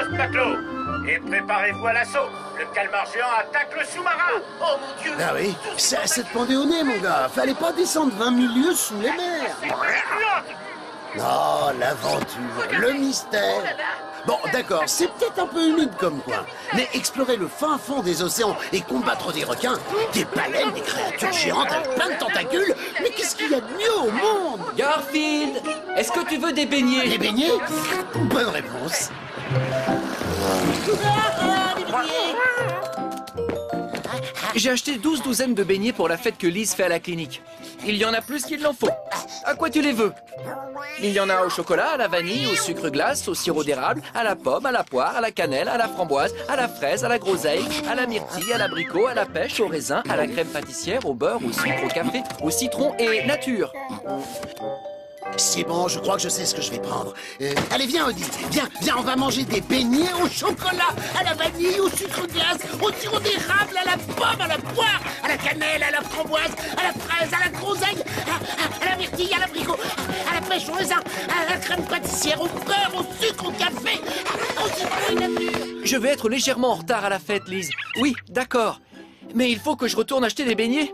poste, matelot. Et préparez-vous à l'assaut. Le calmar géant attaque le sous-marin. Oh mon Dieu. Ah oui, ça te pendait au nez, mon gars. Fallait pas descendre 20 000 lieues sous les mers. Non, l'aventure, le mystère. Bon, d'accord, c'est peut-être un peu humide comme coin, mais explorer le fin fond des océans et combattre des requins, des baleines, des créatures géantes avec plein de tentacules, mais qu'est-ce qu'il y a de mieux au monde? Garfield, est-ce que tu veux des beignets? Les beignets? Bonne réponse. J'ai acheté 12 douzaines de beignets pour la fête que Lise fait à la clinique. Il y en a plus qu'il n'en faut. À quoi tu les veux? Il y en a au chocolat, à la vanille, au sucre glace, au sirop d'érable, à la pomme, à la poire, à la cannelle, à la framboise, à la fraise, à la groseille, à la myrtille, à l'abricot, à la pêche, au raisin, à la crème pâtissière, au beurre, au sucre, au café, au citron et nature. C'est bon, je crois que je sais ce que je vais prendre. Allez, viens, Audi. Viens, on va manger des beignets au chocolat, à la vanille, au sucre glace, au sirop d'érable, à la pomme, à la poire, à la cannelle, à la framboise, à la fraise, à la groseille, à la myrtille, à l'abricot, à la pêche, au raisin, à la crème pâtissière, au beurre, au sucre, au café, au citron et nature. Je vais être légèrement en retard à la fête, Lise. Oui, d'accord. Mais il faut que je retourne acheter des beignets.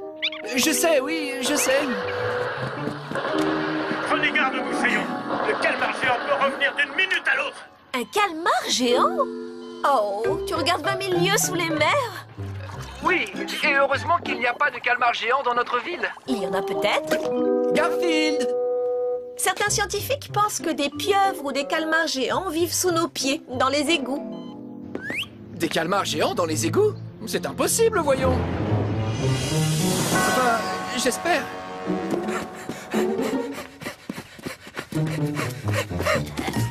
Je sais, oui, je sais. Prenez garde, Moussaillon. Le calmar géant peut revenir d'une minute à l'autre. Un calmar géant? Oh, tu regardes 20 000 lieues sous les mers? Oui, et heureusement qu'il n'y a pas de calmar géant dans notre ville. Il y en a peut-être. Garfield! Certains scientifiques pensent que des pieuvres ou des calmars géants vivent sous nos pieds, dans les égouts. Des calmars géants dans les égouts? C'est impossible, voyons. Enfin, j'espère.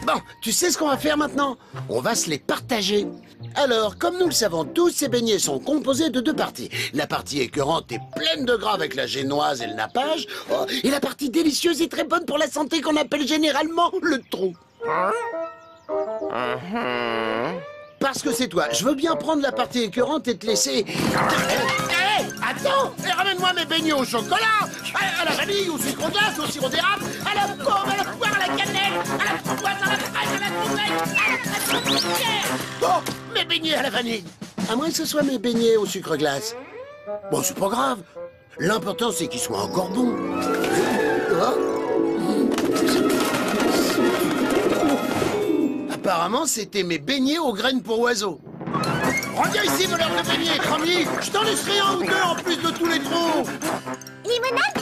Bon, tu sais ce qu'on va faire maintenant? On va se les partager. Alors, comme nous le savons tous, ces beignets sont composés de deux parties. La partie écœurante est pleine de gras avec la génoise et le nappage. Oh, et la partie délicieuse et très bonne pour la santé qu'on appelle généralement le trou. Parce que c'est toi. Je veux bien prendre la partie écœurante et te laisser... Hé, attends! Ramène-moi mes beignets au chocolat, à la vanille, au sucre glace, au sirop d'érable, à la pomme, à la poire, à la cannelle, à la framboise, à la fraise, à la groseille, à la crème pâtissière. Oh, mes beignets à la vanille. À moins que ce soit mes beignets au sucre glace. Bon, c'est pas grave. L'important, c'est qu'ils soient encore bons. Apparemment, c'était mes beignets aux graines pour oiseaux. Reviens ici, voleur de beignets, Cramy. Je t'en laisserai un ou deux en plus de tous les trous. Limonade?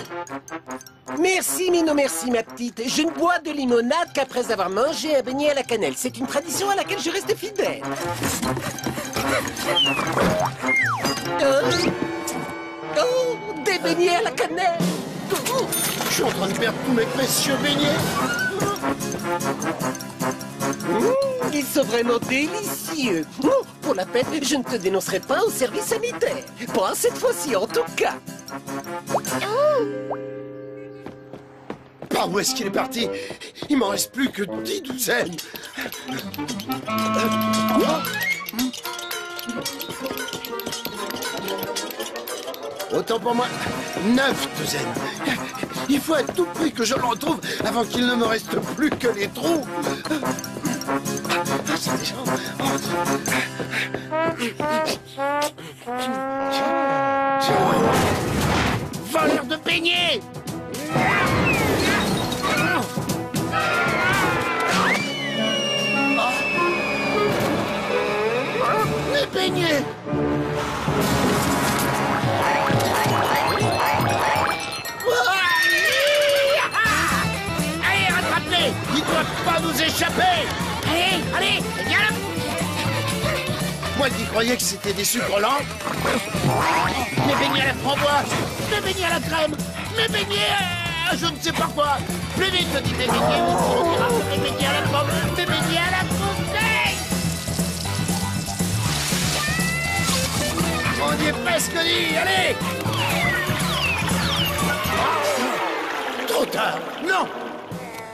Merci, Minou, merci, ma petite. Je ne bois de limonade qu'après avoir mangé un beignet à la cannelle. C'est une tradition à laquelle je reste fidèle. Oh, des beignets à la cannelle. Je suis en train de perdre tous mes précieux beignets. Ils sont vraiment délicieux. Pour la peine, je ne te dénoncerai pas au service sanitaire. Pas cette fois-ci, en tout cas. Par où est-ce qu'il est parti? Il m'en reste plus que 10 douzaines. Autant pour moi, 9 douzaines. Il faut à tout prix que je le retrouve avant qu'il ne me reste plus que les trous. C'est déjà... Voleur de beignets! Mes beignets! Allez, rattrape-les! Ils ne doivent pas nous échapper! Allez, viens là! Moi qui croyais que c'était des sucres lents. Mes beignets à la framboise, mes beignets à la crème, mes beignets à... je ne sais pas quoi. Plus vite, je dis mes beignets au sirop d'érable, mes beignets à la pomme, mes beignets à la groseille. On y est presque dit, allez! Trop tard, non!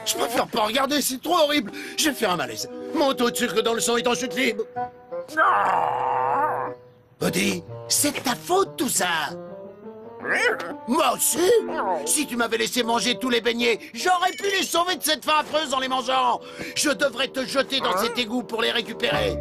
Je préfère pas regarder, c'est trop horrible. Je vais faire un malaise. Mon taux de sucre dans le sang est en chute libre. Audi, c'est ta faute tout ça. Moi aussi. Si tu m'avais laissé manger tous les beignets, j'aurais pu les sauver de cette faim affreuse en les mangeant. Je devrais te jeter dans cet égout pour les récupérer.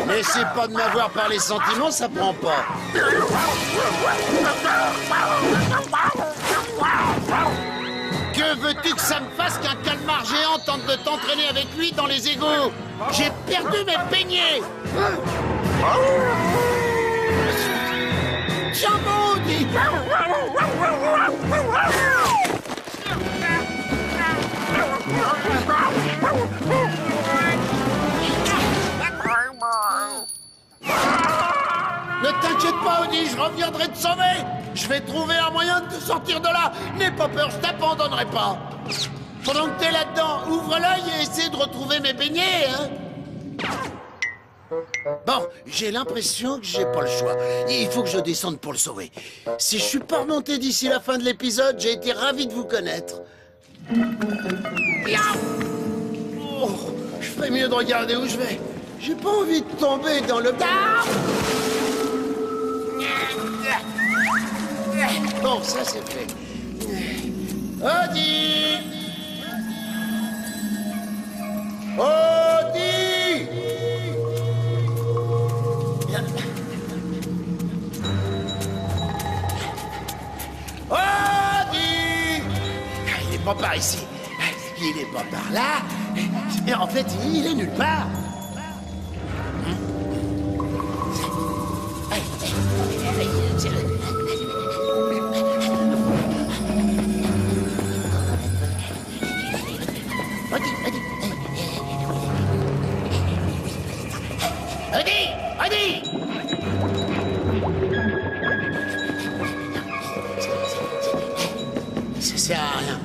N'essaie pas de m'avoir par les sentiments, ça prend pas. Que veux-tu que ça me fasse qu'un calmar géant tente de t'entraîner avec lui dans les égouts? J'ai perdu mes beignets. Tiens, maudit! Ne t'inquiète pas, Odie, je reviendrai te sauver. Je vais trouver un moyen de te sortir de là. N'aie pas peur, je t'abandonnerai pas. Pendant que t'es là-dedans, ouvre l'œil et essaie de retrouver mes beignets, hein. Bon, j'ai l'impression que j'ai pas le choix. Il faut que je descende pour le sauver. Si je suis pas remonté d'ici la fin de l'épisode, j'ai été ravi de vous connaître. Oh, je ferais mieux de regarder où je vais. J'ai pas envie de tomber dans le... Bon, ça c'est fait. Odie! Odie! Odie! Il est pas par ici. Il est pas par là. Et en fait, il est nulle part. Odie! Ça sert à rien.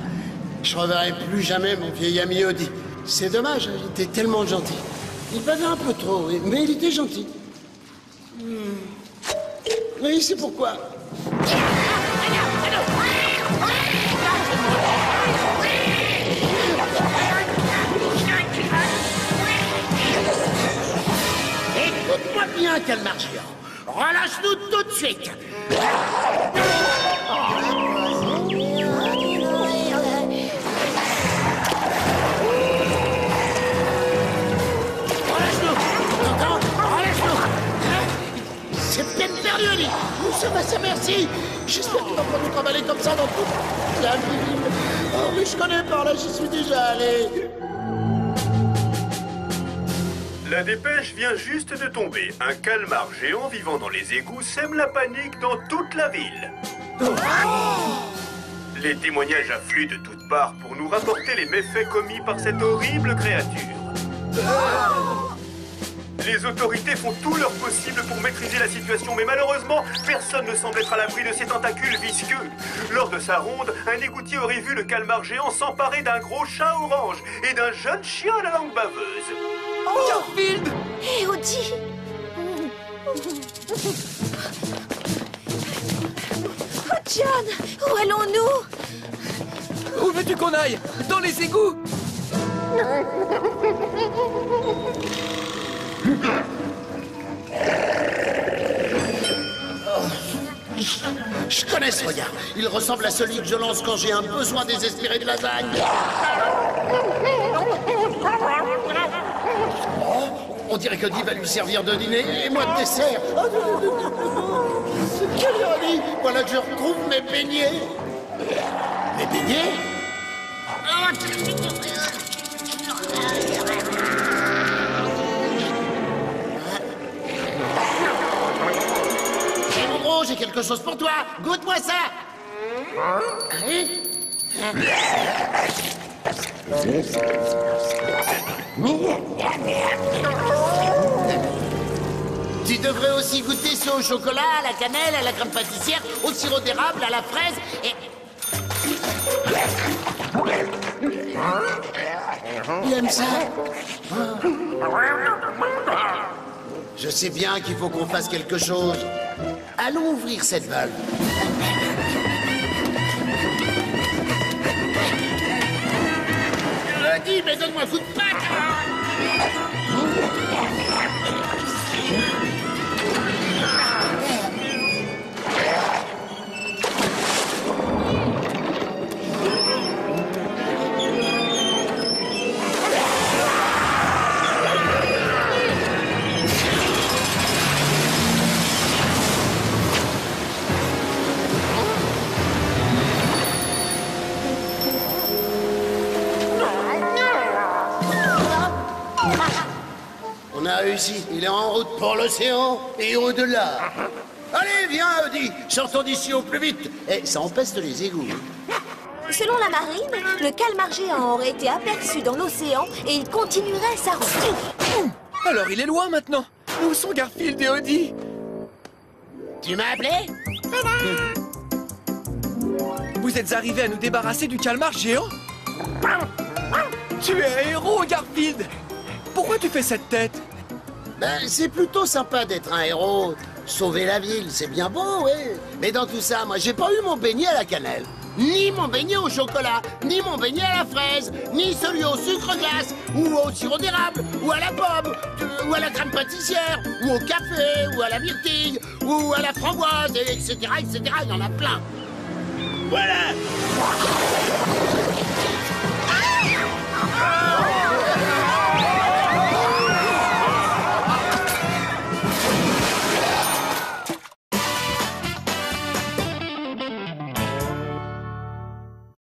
Je reverrai plus jamais mon vieil ami Odie. C'est dommage, il était tellement gentil. Il bavait un peu trop, mais il était gentil. Oui, c'est pourquoi. Écoute-moi bien, calmar géant. Relâche-nous tout de suite. C'est peine perdue, Odie. Nous sommes à sa merci. J'espère qu'il va pas nous travailler comme ça dans toute la ville. Oh, mais je connais par là, j'y suis déjà allé. La dépêche vient juste de tomber. Un calmar géant vivant dans les égouts sème la panique dans toute la ville. Les témoignages affluent de toutes parts pour nous rapporter les méfaits commis par cette horrible créature. Les autorités font tout leur possible pour maîtriser la situation, mais malheureusement, personne ne semble être à l'abri de ces tentacules visqueux. Lors de sa ronde, un égoutier aurait vu le calmar géant s'emparer d'un gros chat orange et d'un jeune chien à la langue baveuse. Garfield! Hé, Odie! Oh, John! Où allons-nous? Où veux-tu qu'on aille? Dans les égouts! Je connais ce regard. Il ressemble à celui que je lance quand j'ai un besoin désespéré de lasagne. Oh, on dirait que Odie va lui servir de dîner et moi de dessert. Quelle ironie! Voilà que je retrouve mes beignets. Mes beignets? Hé, mon gros, j'ai quelque chose pour toi. Goûte-moi ça. Allez. Tu devrais aussi goûter ce au chocolat, à la cannelle, à la crème pâtissière, au sirop d'érable, à la fraise et... Il aime ça. Je sais bien qu'il faut qu'on fasse quelque chose. Allons ouvrir cette valve. dit, mais donne-moi un coup de patte. On a réussi. Il est en route pour l'océan et au-delà. Allez, viens, Audi. Sortons d'ici au plus vite. Et ça empeste les égouts. Selon la marine, le calmar géant aurait été aperçu dans l'océan et il continuerait sa route. Alors il est loin maintenant. Où sont Garfield et Audi? Tu m'as appelé? Vous êtes arrivés à nous débarrasser du calmar géant? Tu es un héros, Garfield! Pourquoi tu fais cette tête? Ben, c'est plutôt sympa d'être un héros. Sauver la ville, c'est bien beau, ouais. Mais dans tout ça, moi, j'ai pas eu mon beignet à la cannelle. Ni mon beignet au chocolat, ni mon beignet à la fraise, ni celui au sucre glace, ou au sirop d'érable, ou à la pomme, ou à la crème pâtissière, ou au café, ou à la myrtille, ou à la framboise, et etc., etc. Il y en a plein. Voilà.